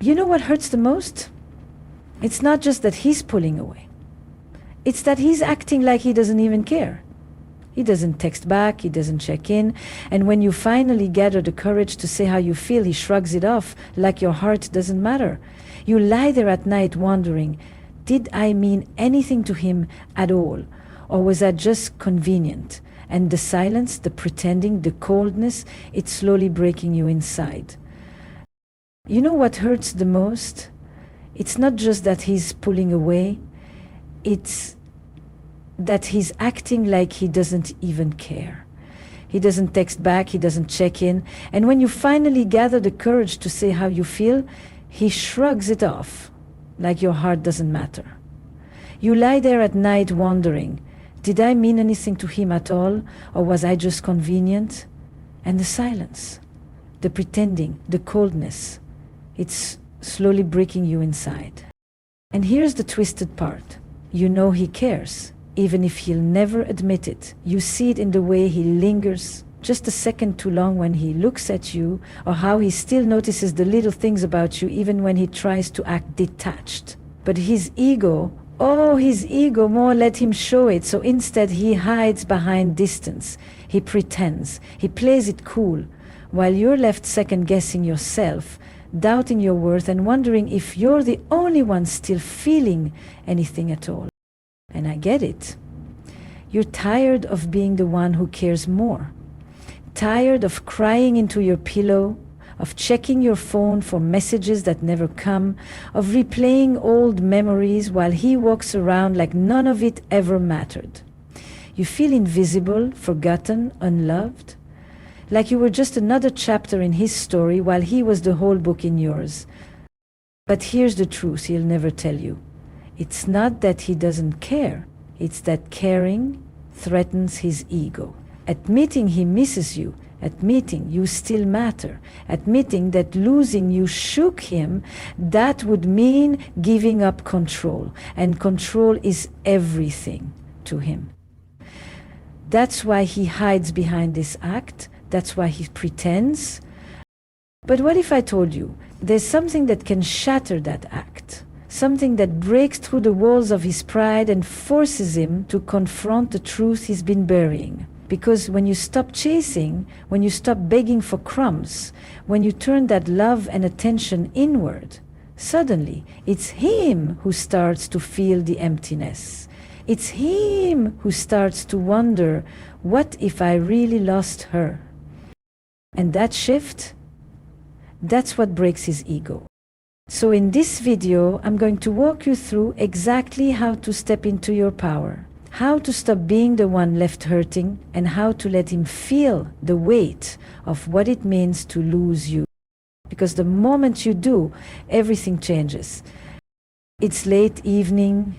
You know what hurts the most? It's not just that he's pulling away. It's that he's acting like he doesn't even care. He doesn't text back, he doesn't check in, and when you finally gather the courage to say how you feel, he shrugs it off like your heart doesn't matter. You lie there at night wondering, did I mean anything to him at all? Or was that just convenient? And the silence, the pretending, the coldness, it's slowly breaking you inside. You know what hurts the most? It's not just that he's pulling away, it's that he's acting like he doesn't even care. He doesn't text back, he doesn't check in, and when you finally gather the courage to say how you feel, he shrugs it off, like your heart doesn't matter. You lie there at night wondering, did I mean anything to him at all, or was I just convenient? And the silence, the pretending, the coldness, it's slowly breaking you inside. And here's the twisted part. You know he cares, even if he'll never admit it. You see it in the way he lingers just a second too long when he looks at you, or how he still notices the little things about you even when he tries to act detached. But his ego, his ego more let him show it, so instead he hides behind distance. He pretends, he plays it cool, while you're left second-guessing yourself, doubting your worth and wondering if you're the only one still feeling anything at all. And I get it. You're tired of being the one who cares more. Tired of crying into your pillow, of checking your phone for messages that never come, of replaying old memories while he walks around like none of it ever mattered. You feel invisible, forgotten, unloved, like you were just another chapter in his story while he was the whole book in yours. But here's the truth he'll never tell you. It's not that he doesn't care, it's that caring threatens his ego. Admitting he misses you, admitting you still matter, admitting that losing you shook him, that would mean giving up control, and control is everything to him. That's why he hides behind this act, that's why he pretends. But what if I told you there's something that can shatter that act? Something that breaks through the walls of his pride and forces him to confront the truth he's been burying. Because when you stop chasing, when you stop begging for crumbs, when you turn that love and attention inward, suddenly it's him who starts to feel the emptiness. It's him who starts to wonder, what if I really lost her? And that shift, that's what breaks his ego. So in this video, I'm going to walk you through exactly how to step into your power, how to stop being the one left hurting, and how to let him feel the weight of what it means to lose you. Because the moment you do, everything changes. It's late evening,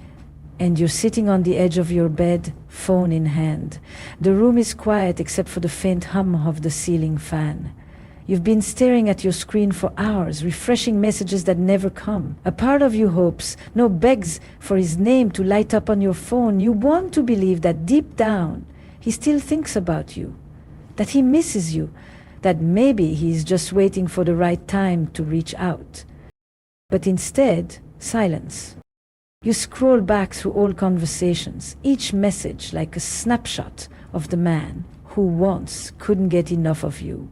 and you're sitting on the edge of your bed, phone in hand. The room is quiet except for the faint hum of the ceiling fan. You've been staring at your screen for hours, refreshing messages that never come. A part of you hopes, no, begs for his name to light up on your phone. You want to believe that deep down, he still thinks about you, that he misses you, that maybe he's just waiting for the right time to reach out. But instead, silence. You scroll back through old conversations, each message like a snapshot of the man who once couldn't get enough of you.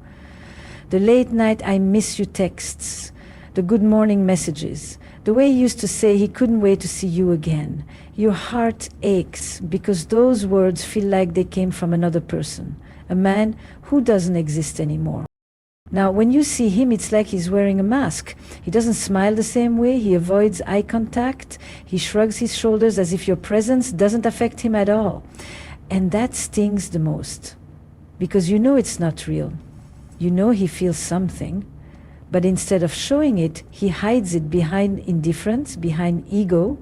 The late night I miss you texts, the good morning messages, the way he used to say he couldn't wait to see you again. Your heart aches because those words feel like they came from another person, a man who doesn't exist anymore. Now, when you see him, it's like he's wearing a mask. He doesn't smile the same way, he avoids eye contact, he shrugs his shoulders as if your presence doesn't affect him at all. And that stings the most, because you know it's not real. You know he feels something, but instead of showing it, he hides it behind indifference, behind ego,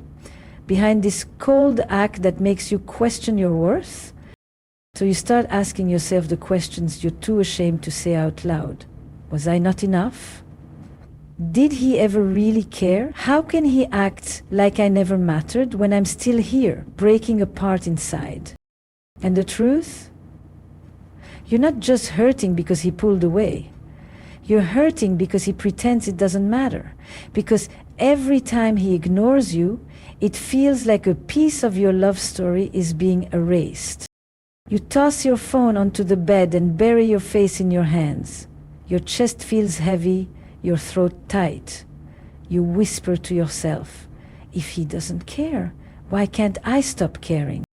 behind this cold act that makes you question your worth. So you start asking yourself the questions you're too ashamed to say out loud. Was I not enough? Did he ever really care? How can he act like I never mattered when I'm still here, breaking apart inside? And the truth? You're not just hurting because he pulled away. You're hurting because he pretends it doesn't matter. Because every time he ignores you, it feels like a piece of your love story is being erased. You toss your phone onto the bed and bury your face in your hands. Your chest feels heavy, your throat tight. You whisper to yourself, if he doesn't care, why can't I stop caring?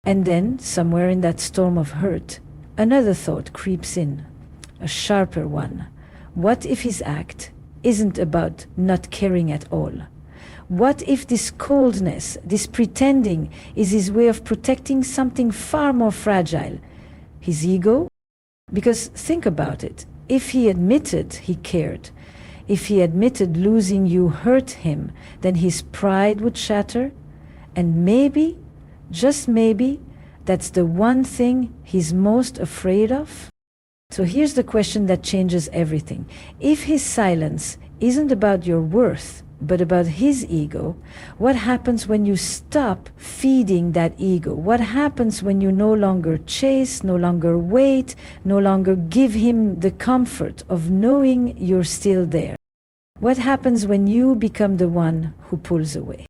And then, somewhere in that storm of hurt, another thought creeps in, a sharper one. What if his act isn't about not caring at all? What if this coldness, this pretending, is his way of protecting something far more fragile? His ego? Because think about it. If he admitted he cared, if he admitted losing you hurt him, then his pride would shatter. And maybe, just maybe, that's the one thing he's most afraid of. So here's the question that changes everything. If his silence isn't about your worth, but about his ego, what happens when you stop feeding that ego? What happens when you no longer chase, no longer wait, no longer give him the comfort of knowing you're still there? What happens when you become the one who pulls away?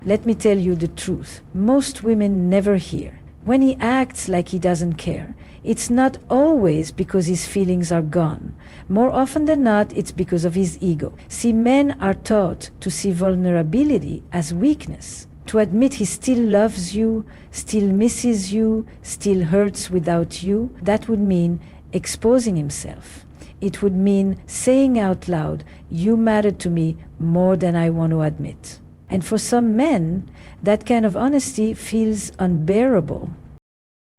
Let me tell you the truth. Most women never hear. When he acts like he doesn't care, it's not always because his feelings are gone. More often than not, it's because of his ego. See, men are taught to see vulnerability as weakness, to admit he still loves you, still misses you, still hurts without you. That would mean exposing himself. It would mean saying out loud, you matter to me more than I want to admit. And for some men, that kind of honesty feels unbearable.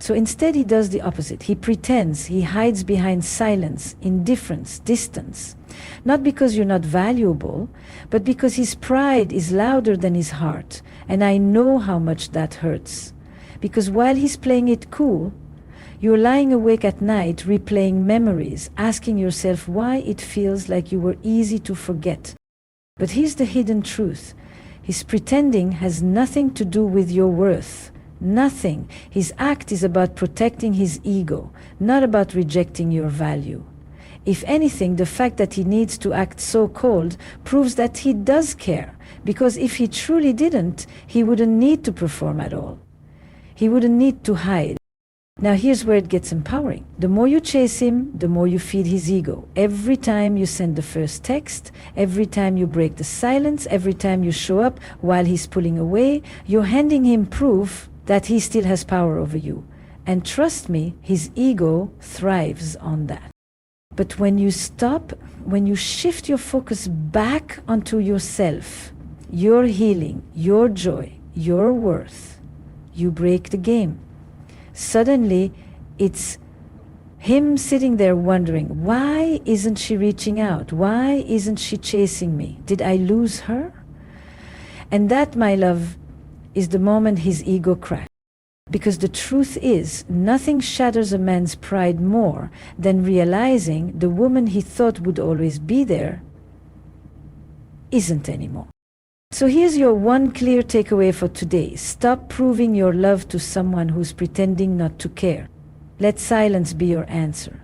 So instead he does the opposite. He pretends, he hides behind silence, indifference, distance. Not because you're not valuable, but because his pride is louder than his heart. And I know how much that hurts. Because while he's playing it cool, you're lying awake at night replaying memories, asking yourself why it feels like you were easy to forget. But here's the hidden truth. His pretending has nothing to do with your worth. Nothing. His act is about protecting his ego, not about rejecting your value. If anything, the fact that he needs to act so cold proves that he does care, because if he truly didn't, he wouldn't need to perform at all. He wouldn't need to hide. Now here's where it gets empowering. The more you chase him, the more you feed his ego. Every time you send the first text, every time you break the silence, every time you show up while he's pulling away, you're handing him proof that he still has power over you. And trust me, his ego thrives on that. But when you stop, when you shift your focus back onto yourself, your healing, your joy, your worth, you break the game. Suddenly, it's him sitting there wondering, why isn't she reaching out? Why isn't she chasing me? Did I lose her? And that, my love, is the moment his ego cracks. Because the truth is, nothing shatters a man's pride more than realizing the woman he thought would always be there isn't anymore. So here's your one clear takeaway for today. Stop proving your love to someone who's pretending not to care. Let silence be your answer.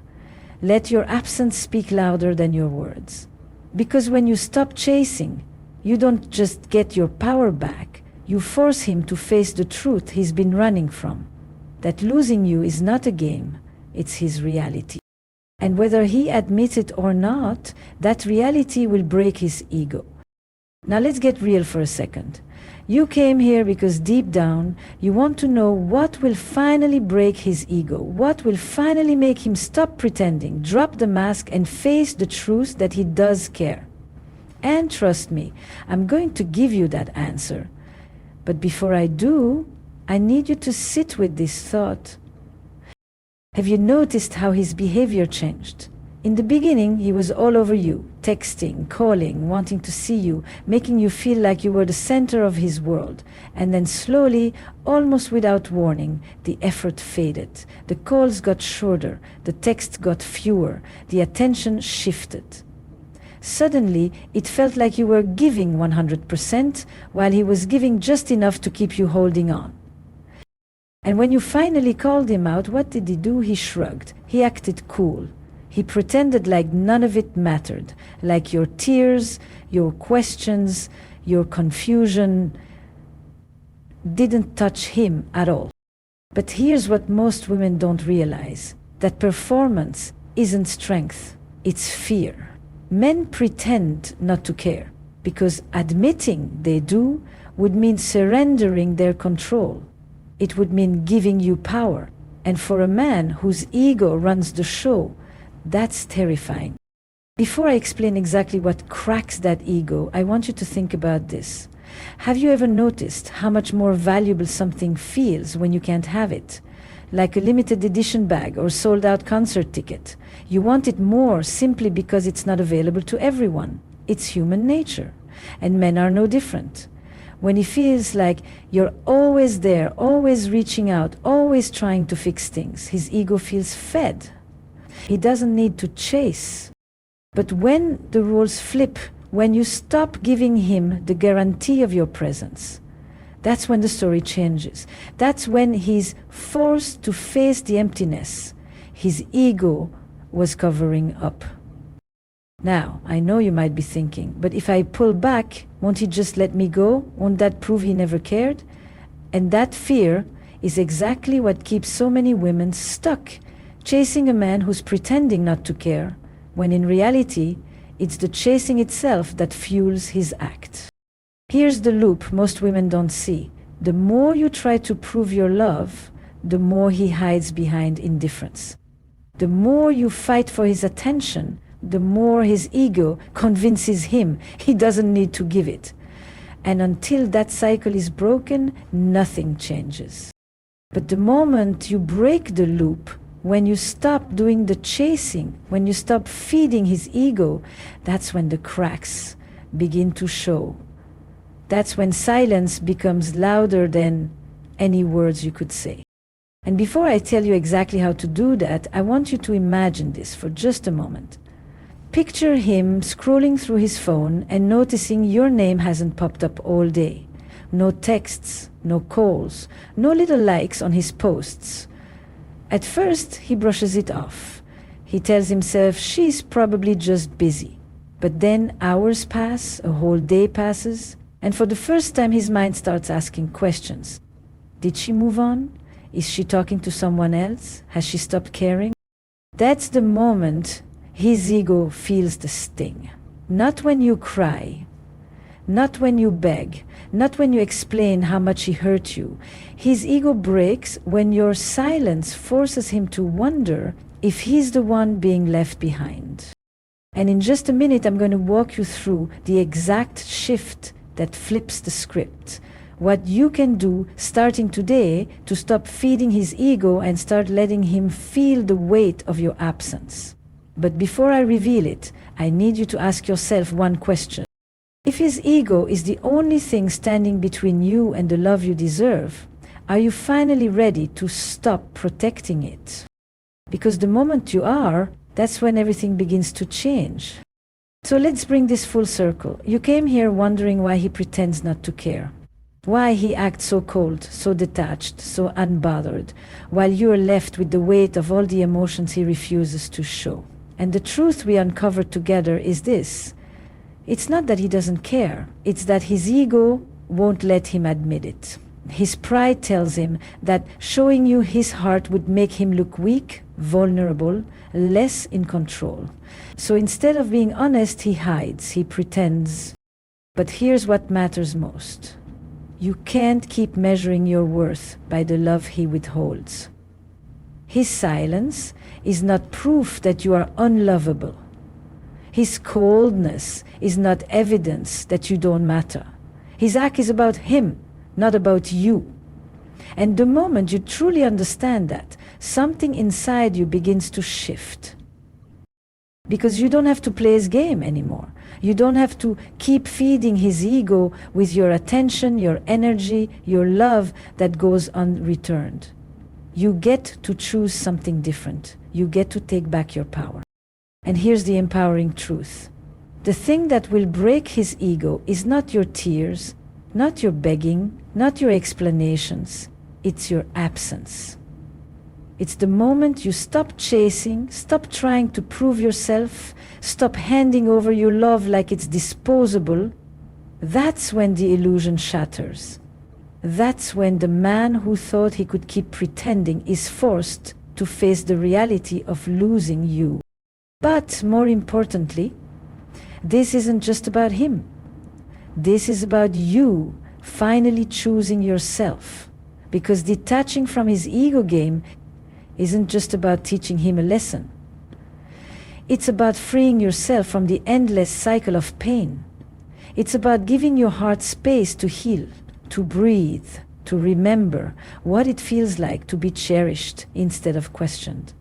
Let your absence speak louder than your words. Because when you stop chasing, you don't just get your power back, you force him to face the truth he's been running from. That losing you is not a game, it's his reality. And whether he admits it or not, that reality will break his ego. Now let's get real for a second. You came here because deep down, you want to know what will finally break his ego, what will finally make him stop pretending, drop the mask, and face the truth that he does care. And trust me, I'm going to give you that answer. But before I do, I need you to sit with this thought. Have you noticed how his behavior changed? In the beginning, he was all over you, texting, calling, wanting to see you, making you feel like you were the center of his world. And then slowly, almost without warning, the effort faded. The calls got shorter, the texts got fewer, the attention shifted. Suddenly, it felt like you were giving 100%, while he was giving just enough to keep you holding on. And when you finally called him out, what did he do? He shrugged. He acted cool. He pretended like none of it mattered, like your tears, your questions, your confusion didn't touch him at all. But here's what most women don't realize, that performance isn't strength, it's fear. Men pretend not to care, because admitting they do would mean surrendering their control. It would mean giving you power. And for a man whose ego runs the show, that's terrifying. Before I explain exactly what cracks that ego, I want you to think about this. Have you ever noticed how much more valuable something feels when you can't have it? Like a limited edition bag or sold out concert ticket. You want it more simply because it's not available to everyone. It's human nature. And men are no different. When he feels like you're always there, always reaching out, always trying to fix things, his ego feels fed. He doesn't need to chase. But when the roles flip, when you stop giving him the guarantee of your presence, that's when the story changes. That's when he's forced to face the emptiness his ego was covering up. Now, I know you might be thinking, but if I pull back, won't he just let me go? Won't that prove he never cared? And that fear is exactly what keeps so many women stuck, chasing a man who's pretending not to care, when in reality, it's the chasing itself that fuels his act. Here's the loop most women don't see. The more you try to prove your love, the more he hides behind indifference. The more you fight for his attention, the more his ego convinces him he doesn't need to give it. And until that cycle is broken, nothing changes. But the moment you break the loop, when you stop doing the chasing, when you stop feeding his ego, that's when the cracks begin to show. That's when silence becomes louder than any words you could say. And before I tell you exactly how to do that, I want you to imagine this for just a moment. Picture him scrolling through his phone and noticing your name hasn't popped up all day. No texts, no calls, no little likes on his posts. At first, he brushes it off. He tells himself she's probably just busy. But then hours pass, a whole day passes, and for the first time his mind starts asking questions. Did she move on? Is she talking to someone else? Has she stopped caring? That's the moment his ego feels the sting. Not when you cry, not when you beg, not when you explain how much he hurt you. His ego breaks when your silence forces him to wonder if he's the one being left behind. And in just a minute, I'm going to walk you through the exact shift that flips the script. What you can do starting today to stop feeding his ego and start letting him feel the weight of your absence. But before I reveal it, I need you to ask yourself one question. If his ego is the only thing standing between you and the love you deserve, are you finally ready to stop protecting it? Because the moment you are, that's when everything begins to change. So let's bring this full circle. You came here wondering why he pretends not to care. Why he acts so cold, so detached, so unbothered, while you are left with the weight of all the emotions he refuses to show. And the truth we uncovered together is this. It's not that he doesn't care, it's that his ego won't let him admit it. His pride tells him that showing you his heart would make him look weak, vulnerable, less in control. So instead of being honest, he hides, he pretends. But here's what matters most. You can't keep measuring your worth by the love he withholds. His silence is not proof that you are unlovable. His coldness is not evidence that you don't matter. His act is about him, not about you. And the moment you truly understand that, something inside you begins to shift. Because you don't have to play his game anymore. You don't have to keep feeding his ego with your attention, your energy, your love that goes unreturned. You get to choose something different. You get to take back your power. And here's the empowering truth. The thing that will break his ego is not your tears, not your begging, not your explanations. It's your absence. It's the moment you stop chasing, stop trying to prove yourself, stop handing over your love like it's disposable. That's when the illusion shatters. That's when the man who thought he could keep pretending is forced to face the reality of losing you. But more importantly, this isn't just about him. This is about you finally choosing yourself. Because detaching from his ego game isn't just about teaching him a lesson. It's about freeing yourself from the endless cycle of pain. It's about giving your heart space to heal, to breathe, to remember what it feels like to be cherished instead of questioned.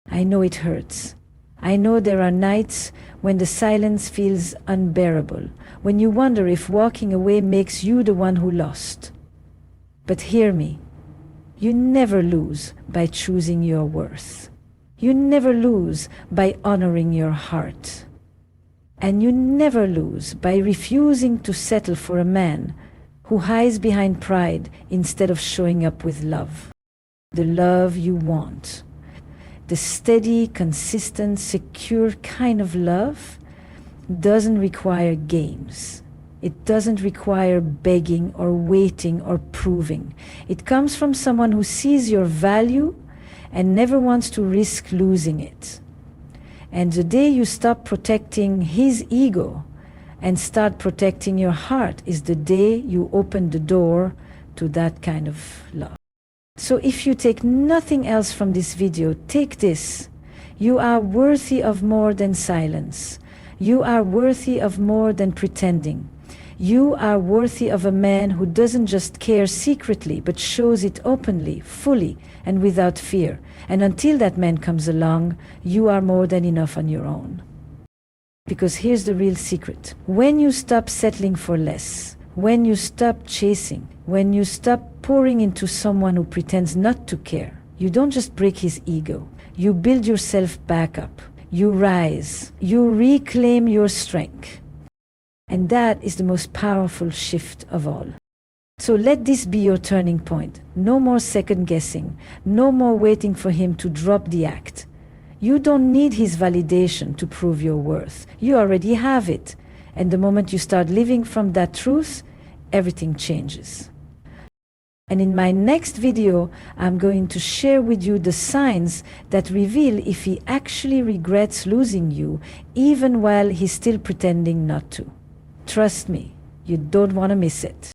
I know it hurts. I know there are nights when the silence feels unbearable, when you wonder if walking away makes you the one who lost. But hear me. You never lose by choosing your worth. You never lose by honoring your heart. And you never lose by refusing to settle for a man who hides behind pride instead of showing up with love. The love you want. The steady, consistent, secure kind of love doesn't require games. It doesn't require begging or waiting or proving. It comes from someone who sees your value and never wants to risk losing it. And the day you stop protecting his ego and start protecting your heart is the day you open the door to that kind of love. So if you take nothing else from this video, take this. You are worthy of more than silence. You are worthy of more than pretending. You are worthy of a man who doesn't just care secretly, but shows it openly, fully, and without fear. And until that man comes along, you are more than enough on your own. Because here's the real secret. When you stop settling for less, when you stop chasing, when you stop pouring into someone who pretends not to care, you don't just break his ego. You build yourself back up. You rise. You reclaim your strength. And that is the most powerful shift of all. So let this be your turning point. No more second guessing. No more waiting for him to drop the act. You don't need his validation to prove your worth. You already have it. And the moment you start living from that truth, everything changes. And in my next video, I'm going to share with you the signs that reveal if he actually regrets losing you, even while he's still pretending not to. Trust me, you don't want to miss it.